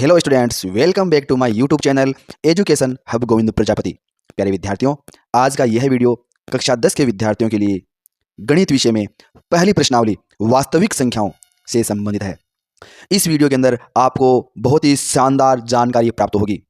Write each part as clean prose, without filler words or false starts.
Hello students, welcome back to my YouTube channel education hub Govind Prajapati. प्यारे विद्यार्थियों, आज का यह वीडियो कक्षा 10 के विद्यार्थियों के लिए गणित विषय में पहली प्रश्नावली वास्तविक संख्याओं से संबंधित है। इस वीडियो के अंदर आपको बहुत ही शानदार जानकारी प्राप्त होगी।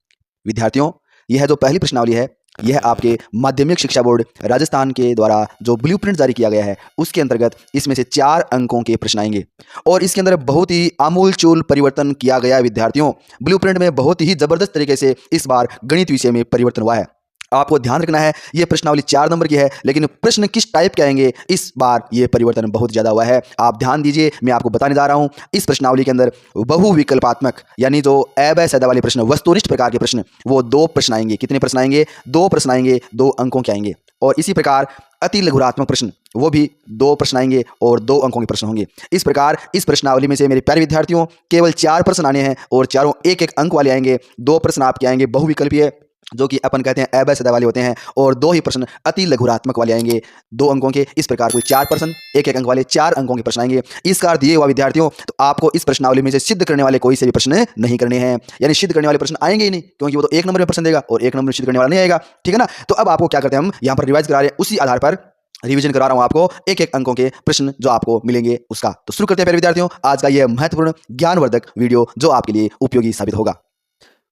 विद्यार्थियों, यह जो पहली प्रश्नावली है यह आपके माध्यमिक शिक्षा बोर्ड राजस्थान के द्वारा जो ब्लूप्रिंट जारी किया गया है उसके अंतर्गत इसमें से 4 अंकों के प्रश्न आएंगे और इसके अंदर बहुत ही आमूल-चूल परिवर्तन किया गया है। विद्यार्थियों, ब्लूप्रिंट में बहुत ही जबरदस्त तरीके से इस बार गणित विषय में परिवर्तन हुआ है। आपको ध्यान रखना है, यह प्रश्नावली 4 नंबर की है, लेकिन प्रश्न किस टाइप के आएंगे इस बार यह परिवर्तन बहुत ज्यादा हुआ है। आप ध्यान दीजिए, मैं आपको बताने जा रहा हूं। इस प्रश्नावली के अंदर बहुविकल्पात्मक यानी जो अवैध सैद्धांतिक वाले प्रश्न, वस्तुनिष्ठ प्रकार के प्रश्न, वो 2 प्रश्न आएंगे। कितने प्रश्न आएंगे? 2 प्रश्न आएंगे, 2 अंकों के आएंगे। और इसी प्रकार अति लघुरात्मक प्रश्न, वो भी 2 प्रश्न आएंगे और 2 अंकों के प्रश्न होंगे। इस प्रकार इस प्रश्नावली में से मेरे प्यारे विद्यार्थियों केवल 4 प्रश्न आने हैं और चारों 1-1 अंक वाले आएंगे। 2 प्रश्न आपके आएंगे बहुविकल्पीय, जो कि अपन कहते हैं अवैध सैद्धांतिक वाले होते हैं, और 2 ही प्रश्न अति लघुरात्मक वाले आएंगे 2 अंकों के। इस प्रकार कुल 4 प्रश्न 1-1 अंक वाले 4 अंकों के प्रश्न आएंगे। इसका अर्थ ये हुआ विद्यार्थियों, तो आपको इस प्रश्नावली में से सिद्ध करने वाले कोई से भी प्रश्न नहीं करने हैं, यानी सिद्ध करने वाले प्रश्न आएंगे ही नहीं, क्योंकि वो तो 1 नंबर में प्रश्न देगा और 1 नंबर में सिद्ध करने वाला नहीं आएगा। ठीक है ना? तो अब आपको क्या करते हैं, हम यहाँ पर रिवाइज करा रहे हैं, उसी आधार पर रिवीजन करा रहा हूं आपको 1-1 अंकों के प्रश्न जो आपको मिलेंगे उसका। तो शुरू करते हैं प्यारे विद्यार्थियों आज का यह महत्वपूर्ण ज्ञानवर्धक वीडियो जो आपके लिए उपयोगी साबित होगा।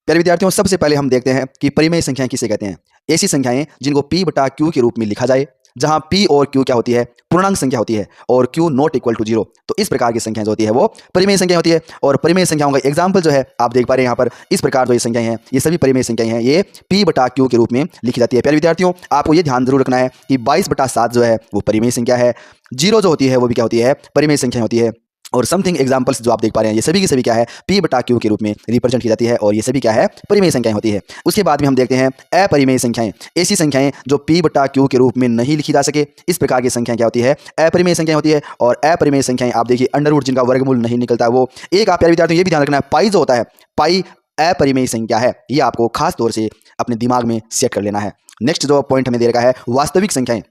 प्यारे विद्यार्थियों, सबसे पहले हम देखते हैं कि परिमेय संख्याएं किसे कहते हैं। ऐसी संख्याएं जिनको p बटा q के रूप में लिखा जाए, जहां p और q क्या होती है? पूर्णांक संख्या होती है और q नॉट इक्वल टू 0। तो इस प्रकार की संख्याएं जो होती है वो परिमेय संख्या होती है। और परिमेय संख्याओं का एग्जाम्पल जो है आप देख पा रहे हैं यहाँ पर, इस प्रकार जो ये संख्याएं हैं ये सभी परिमेय संख्याएं हैं, ये p बटा q के रूप में लिखी जाती है। प्यारे विद्यार्थियों, आपको ये ध्यान जरूर रखना है कि 22 बटा 7 जो है वो परिमेय संख्या है। 0 जो होती है वो भी क्या होती है? परिमेय संख्या होती है। और समथिंग एग्जाम्पल्स जो आप देख पा रहे हैं ये सभी की सभी क्या है? p बटा q के रूप में रिप्रेजेंट की जाती है और ये सभी क्या है? परिमेय संख्याएं होती है। उसके बाद में हम देखते हैं अपरिमेय संख्याएं, ऐसी संख्याएं जो p बटा q के रूप में नहीं लिखी जा सके। इस प्रकार की संख्या क्या होती है? अपरिमेय संख्या होती है। और अपरिमेय संख्याएं आप देखिए अंडर रूट जिनका वर्गमूल नहीं निकलता है वो एक। आप प्यारे विद्यार्थियों ये भी ध्यान रखना है, पाई जो होता है, पाई अपरिमेय संख्या है, ये आपको खास तौर से अपने दिमाग में सेट कर लेना है। नेक्स्ट जो पॉइंट हमें दे रखा है वास्तविक संख्याएं,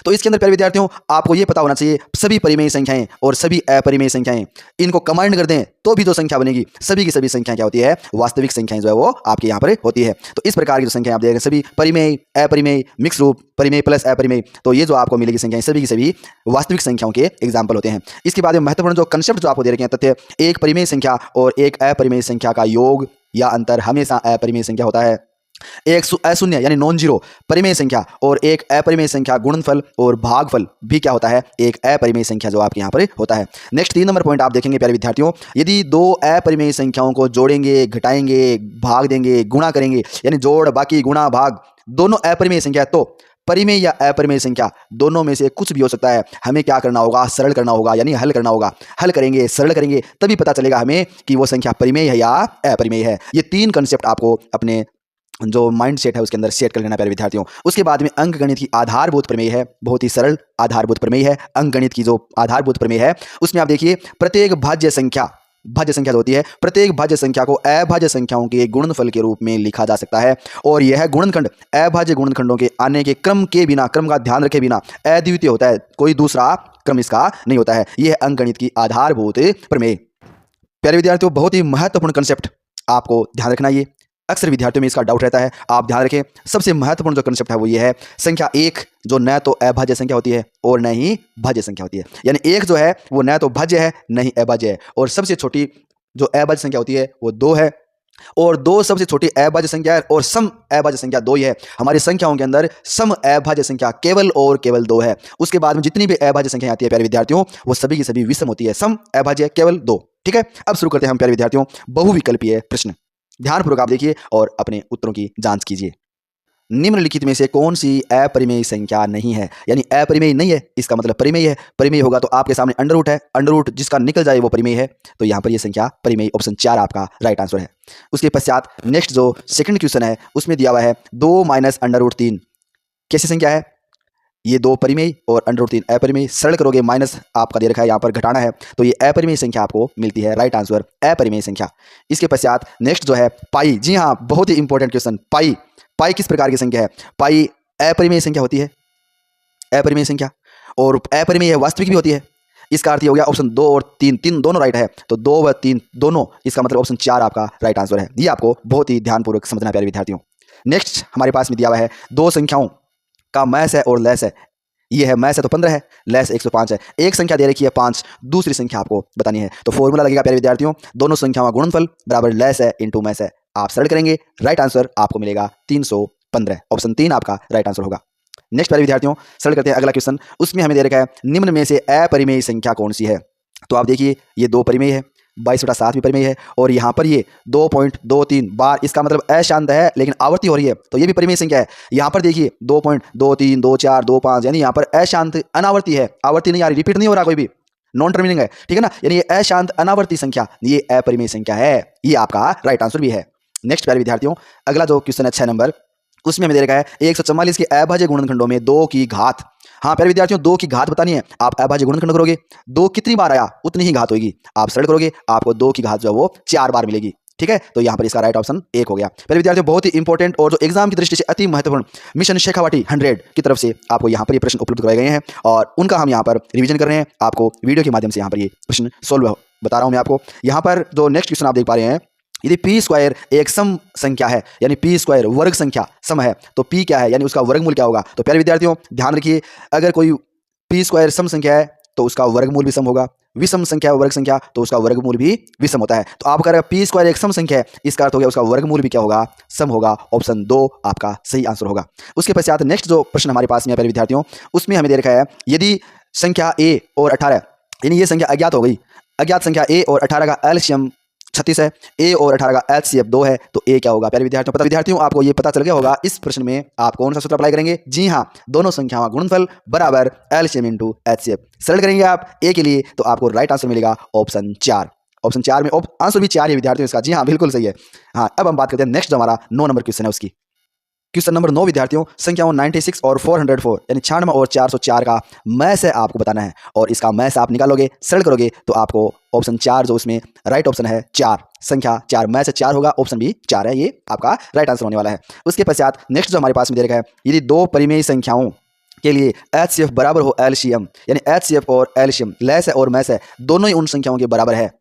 तो इसके अंदर प्यारे विद्यार्थियों आपको यह पता होना चाहिए सभी परिमेय संख्याएं और सभी अपरिमेय संख्याएं, इनको कंबाइंड कर दें तो भी जो संख्या बनेगी सभी की सभी संख्या क्या होती है? वास्तविक संख्याएं जो है वो आपके यहाँ पर होती है। तो इस प्रकार की जो संख्या आप देख रहे हैं सभी परिमेय, अपरिमेय, मिक्स रूप, परिमेय प्लस अपरिमेय, तो ये जो आपको मिलेगी संख्याएं सभी की सभी वास्तविक संख्याओं के एग्जाम्पल होते हैं। इसके बाद में महत्वपूर्ण जो कंसेप्ट जो आपको दे रखे हैं तथ्य, एक परिमेय संख्या और एक अपरिमेय संख्या का योग या अंतर हमेशा अपरिमेय संख्या होता है। एक अशून्य यानी नॉन जीरो परिमेय संख्या और एक अपरिमेय संख्या गुणनफल और भागफल भी क्या होता है? एक अपरिमेय संख्या जो आपके यहाँ पर होता है। नेक्स्ट 3 नंबर पॉइंट आप देखेंगे प्यारे विद्यार्थियों, यदि 2 अपरिमेय संख्याओं को जोड़ेंगे, घटाएंगे, भाग देंगे, गुणा करेंगे, यानी जोड़ बाकी गुणा भाग दोनों अपरिमेय संख्या, तो परिमेय या अपरिमेय संख्या दोनों में से कुछ भी हो सकता है। हमें क्या करना होगा? सरल करना होगा, यानी हल करना होगा। हल करेंगे, सरल करेंगे, तभी पता चलेगा हमें कि वो संख्या परिमेय है या अपरिमेय है। ये 3 कंसेप्ट आपको अपने जो माइंड सेट है उसके अंदर सेट कर लेना प्यारे विद्यार्थियों। उसके बाद में अंक गणित की आधारभूत प्रमेय है, बहुत ही सरल आधारभूत प्रमेय है। अंक गणित की जो आधारभूत प्रमेय है उसमें आप देखिए प्रत्येक भाज्य संख्या जो होती है, प्रत्येक भाज्य संख्या को अभाज्य संख्याओं के गुणनफल के रूप में लिखा जा सकता है। और यह गुणनखंड अभाज्य गुणनखंडों के आने के क्रम के बिना, क्रम का ध्यान रखे बिना अद्वितीय होता है, कोई दूसरा क्रम इसका नहीं होता है। यह अंक गणित की आधारभूत प्रमेय। प्यारे विद्यार्थियों, बहुत ही महत्वपूर्ण कंसेप्ट आपको ध्यान रखना। ये अक्सर विद्यार्थियों में इसका डाउट रहता है, आप ध्यान रखें। सबसे महत्वपूर्ण जो कंसेप्ट है वो ये है, संख्या 1 जो न तो अभाज्य संख्या होती है और न ही भाज्य संख्या होती है, यानी 1 जो है वो न तो भाज्य है न ही अभाज्य है। और सबसे छोटी जो अभाज्य संख्या होती है वो 2 है, और 2 सबसे छोटी अभाज्य संख्या है, और सम अभाज्य संख्या 2 ही है। हमारी संख्याओं के अंदर सम अभाज्य संख्या केवल और केवल 2 है। उसके बाद में जितनी भी अभाज्य संख्या आती है प्यारे विद्यार्थियों वो सभी की सभी विषम होती है, सम अभाज्य केवल 2। ठीक है, अब शुरू करते हैं हम प्यारे विद्यार्थियों बहुविकल्पीय प्रश्न। ध्यानपूर्वक आप देखिए और अपने उत्तरों की जांच कीजिए। निम्नलिखित में से कौन सी अपरिमेय संख्या नहीं है? यानी अपरिमेय नहीं है इसका मतलब परिमेय है। परिमेय होगा तो आपके सामने अंडर रूट है, अंडर रूट जिसका निकल जाए वो परिमेय है, तो यहाँ पर ये संख्या परिमेय, ऑप्शन 4 आपका राइट आंसर है। उसके पश्चात नेक्स्ट जो सेकंड क्वेश्चन है उसमें दिया हुआ है 2 माइनस अंडर रूट 3 कैसी संख्या है? ये 2 परिमेय और अंडर रूट 3 अपरिमेय। सरल करोगे, माइनस आपका दे रखा है यहाँ पर घटाना है, तो ये अपरिमेय संख्या आपको मिलती है। राइट आंसर अपरिमेय संख्या। इसके पश्चात नेक्स्ट जो है पाई, जी हाँ बहुत ही इंपॉर्टेंट क्वेश्चन। पाई, पाई किस प्रकार की संख्या है? पाई अपरिमेय संख्या होती है, अपरिमेय संख्या, और अपरिमेय है वास्तविक भी होती है। इसका अर्थ ये हो गया ऑप्शन 2 और 3, 3 दोनों राइट है, तो 2 व 3 दोनों, इसका मतलब ऑप्शन 4 आपका राइट आंसर है। ये आपको बहुत ही ध्यानपूर्वक समझना है प्यारे विद्यार्थियों। नेक्स्ट हमारे पास में दिया हुआ है दो संख्याओं का मैस है और लेस है। ये है मैस है तो 15 है, लेस 105 है। एक संख्या दे रखी है 5, दूसरी संख्या आपको बतानी है। तो फॉर्मूला लगेगा प्यारे विद्यार्थियों, दोनों संख्याओं का गुणनफल बराबर लेस है इंटू मैस है। आप सरल करेंगे, राइट आंसर आपको मिलेगा 315। ऑप्शन 3 आपका राइट आंसर होगा। नेक्स्ट प्यारे विद्यार्थियों सरल करते हैं अगला क्वेश्चन। उसमें हमें दे रखा है निम्न में से अपरिमेय संख्या कौन सी है। तो आप देखिए ये 2 परिमेय है, 22/7 भी परिमेय है, और यहाँ पर ये 2.23 बार, इसका मतलब अशांत है लेकिन आवर्ती हो रही है, तो ये भी परिमेय संख्या है। यहाँ पर देखिए 2.23, 24, 25, यानी यहाँ पर अशांत अनावर्ती है, आवर्ती नहीं आ रही, रिपीट नहीं हो रहा, कोई भी नॉन टर्मिनेटिंग है, ठीक है ना। यानी ये अशांत अनावर्ती संख्या, ये अपरिमेय संख्या है, ये आपका राइट आंसर भी है। नेक्स्ट प्यारे विद्यार्थियों अगला जो क्वेश्चन है 6 नंबर, उसमें हमें दे रखा है 144 के अभाज्य गुणनखंडों में 2 की घात। हाँ प्यारे विद्यार्थियों 2 की घात बतानी है। आप अभाज्य गुणनखंड करोगे, 2 कितनी बार आया उतनी ही घात होगी। आप सरल करोगे, आपको 2 की घात जो है वो 4 बार मिलेगी, ठीक है। तो यहाँ पर इसका राइट ऑप्शन 1 हो गया। प्यारे विद्यार्थियों बहुत ही इंपॉर्टेंट और जो एग्जाम की दृष्टि से अति महत्वपूर्ण मिशन शेखावाटी 100 की तरफ से आपको यहाँ पर ये प्रश्न उपलब्ध करवाए गए हैं, और उनका हम यहाँ पर रिवीजन कर रहे हैं। आपको वीडियो के माध्यम से यहाँ पर ये प्रश्न सोल्व बता रहा हूँ मैं आपको। यहाँ पर जो नेक्स्ट क्वेश्चन आप देख पा रहे हैं, यदि पी स्क्वायर एक सम संख्या है, यानी पी स्क्वायर वर्ग संख्या सम है, तो पी क्या है, यानी उसका वर्गमूल क्या होगा। तो प्यारे विद्यार्थियों ध्यान रखिए, अगर कोई पी स्क्वायर सम संख्या है तो उसका वर्गमूल भी सम होगा, विषम संख्या वर्ग संख्या तो उसका वर्गमूल भी विषम होता है। तो आप अगर पी स्क्वायर एक सम संख्या है, इसका अर्थ हो गया उसका वर्गमूल भी क्या होगा, सम होगा। ऑप्शन 2 आपका सही आंसर होगा। उसके पश्चात नेक्स्ट जो प्रश्न हमारे पास में है प्यारे विद्यार्थियों, उसमें हमें दे रखा है यदि संख्या ए और 18, यानी ये संख्या अज्ञात हो गई, अज्ञात संख्या ए और 18 का एलसीएम 36 है, ए और 18 का एचसीएफ 2 है, तो ए क्या होगा। प्यारे विद्यार्थियों आपको ये पता चल गया होगा इस प्रश्न में आप कौन सा सूत्र अप्लाई करेंगे। जी हाँ, दोनों संख्याओं का गुणनफल बराबर एलसीएम इंटू एचसीएफ। सरल करेंगे आप ए के लिए, तो आपको राइट आंसर मिलेगा ऑप्शन 4। ऑप्शन 4 में आंसर भी 4 है विद्यार्थियों इसका। जी हाँ बिल्कुल सही है। हाँ अब हम बात करते हैं नेक्स्ट जो हमारा 9 नंबर क्वेश्चन है उसकी। क्वेश्चन नंबर 9 विद्यार्थियों संख्याओं 96 और 404 यानी 96 और 404 का मैस है आपको बताना है, और इसका मैस आप निकालोगे, सरल करोगे तो आपको ऑप्शन 4 जो उसमें राइट ऑप्शन है 4, संख्या 4 मैस 4 होगा, ऑप्शन भी 4 है, ये आपका राइट आंसर होने वाला है। उसके पश्चात नेक्स्ट जो हमारे पास में दे रखा है, यदि 2 परिमेय संख्याओं के लिए एचसीएफ बराबर हो एलसीएम, यानी एचसीएफ और एलसीएम लेस है और मैस है, दोनों ही उन संख्याओं के बराबर है,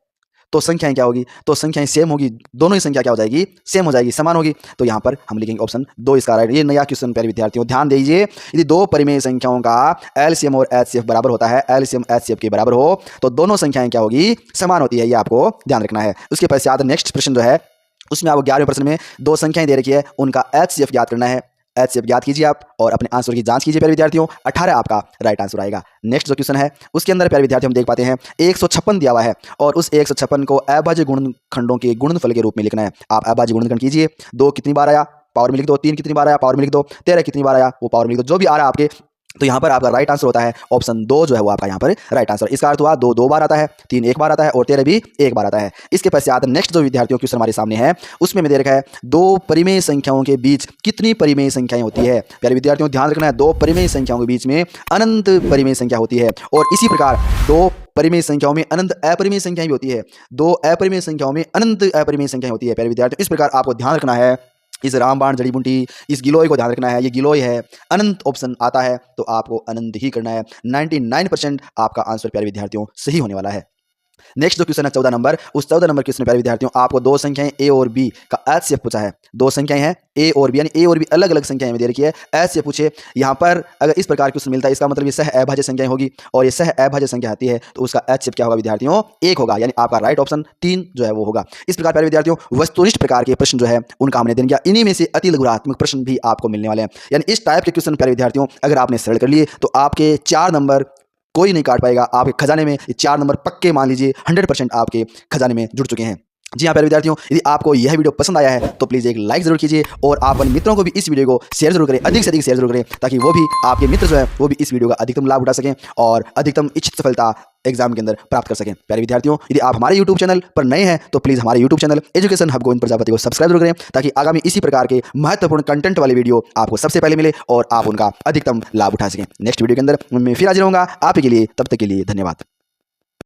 तो संख्याएं क्या होगी, तो संख्याएं सेम होगी, दोनों ही संख्या क्या हो जाएगी, सेम हो जाएगी, समान होगी। तो यहाँ पर हम लिखेंगे ऑप्शन 2 इसका राइट। ये नया क्वेश्चन प्यारे विद्यार्थियों ध्यान दीजिए, यदि 2 परिमेय संख्याओं का एलसीएम और एचसीएफ बराबर होता है, एलसीएम एचसीएफ के बराबर हो, तो दोनों संख्याएं क्या होगी, समान होती है, ये आपको ध्यान रखना है। उसके पश्चात नेक्स्ट प्रश्न जो है उसमें आपको 11वें प्रश्न में 2 संख्याएं दे रखी है, उनका एचसीएफ ज्ञात करना है। एचसीएफ ज्ञात कीजिए आप और अपने आंसर की जांच कीजिए प्यारे विद्यार्थियों। 18 आपका राइट आंसर आएगा। नेक्स्ट जो क्वेश्चन है उसके अंदर प्यारे विद्यार्थी हम देख पाते हैं 156 दिया हुआ है, और उस 156 को अभाज्य गुणनखंडों के गुणनफल के रूप में लिखना है। आप अभाज्य गुणनखंड कीजिए, 2 कितनी बार आया पावर में लिख दो, 3 कितनी बार आया पावर में लिख दो, 13 कितनी बार आया वो पावर में लिख दो, जो भी आ रहा है आपके, तो यहाँ पर आपका राइट आंसर होता है ऑप्शन 2 जो है वो आपका यहाँ पर राइट आंसर। इसका अर्थ हुआ 2 2 बार आता है, 3 1 बार आता है और 13 भी 1 बार आता है। इसके पश्चात नेक्स्ट जो विद्यार्थियों क्वेश्चन हमारे सामने है उसमें दे रखा है 2 परिमेय संख्याओं के बीच कितनी परिमेय संख्याएं होती है। प्यारे विद्यार्थियों ध्यान रखना है, 2 परिमेय संख्याओं के बीच में अनंत परिमेय संख्या होती है, और इसी प्रकार 2 परिमेय संख्याओं में अनंत अपरिमेय संख्याएं भी होती है, 2 अपरिमेय संख्याओं में अनंत अपरिमेय संख्याएं होती है। प्यारे विद्यार्थियों इस प्रकार आपको ध्यान रखना है, इस रामबाण जड़ी बूटी इस गिलोय को ध्यान रखना है, ये गिलोय है, अनंत ऑप्शन आता है तो आपको अनंत ही करना है। 99% आपका आंसर प्यारे विद्यार्थियों सही होने वाला है। नेक्स्ट जो क्वेश्चन है 14 नंबर, उस 14 नंबर क्वेश्चन प्यारे विद्यार्थियों आपको 2 संख्याएं ए और बी का एचसीएफ पूछा है। 2 संख्याएं हैं ए और बी, यानी ए और बी अलग अलग संख्याएं में दे रखी है, एचसीएफ पूछे। यहाँ पर अगर इस प्रकार क्वेश्चन मिलता है इसका मतलब ये सह अभाज्य संख्याएं होगी, और ये सह अभाज्य संख्या आती है तो उसका एचसीएफ क्या होगा विद्यार्थियों 1 होगा, यानी आपका राइट ऑप्शन 3 जो है वो होगा। इस प्रकार प्यारे विद्यार्थियों वस्तुनिष्ठ प्रकार के प्रश्न जो है उनका हमने दिन किया, इन्हीं में से अति लघुरात्मक प्रश्न भी आपको मिलने वाले हैं। यानी इस टाइप के क्वेश्चन प्यारे विद्यार्थियों अगर आपने सरल कर लिए तो आपके 4 नंबर कोई नहीं काट पाएगा, आपके खजाने में ये 4 नंबर पक्के मान लीजिए 100% आपके खजाने में जुड़ चुके हैं। जी हाँ प्यारे विद्यार्थियों, यदि आपको यह वीडियो पसंद आया है तो प्लीज़ एक लाइक जरूर कीजिए, और आप अपने मित्रों को भी इस वीडियो को शेयर जरूर करें, अधिक से अधिक शेयर जरूर करें, ताकि वो भी आपके मित्र जो है वो भी इस वीडियो का अधिकतम लाभ उठा सकें और अधिकतम इच्छित सफलता एग्जाम के अंदर प्राप्त कर सकें। प्यारे विद्यार्थियों यदि आप हमारे यूट्यूब चैनल पर नए हैं तो प्लीज़ हमारे YouTube channel education hub Govind Prajapati को सब्सक्राइब जरूर करें, ताकि आगामी इसी प्रकार के महत्वपूर्ण कंटेंट वाले वीडियो आपको सबसे पहले मिले और आप उनका अधिकतम लाभ उठा सकें। नेक्स्ट वीडियो के अंदर मैं फिर हाजिर होऊंगा आपके लिए, तब तक के लिए धन्यवाद।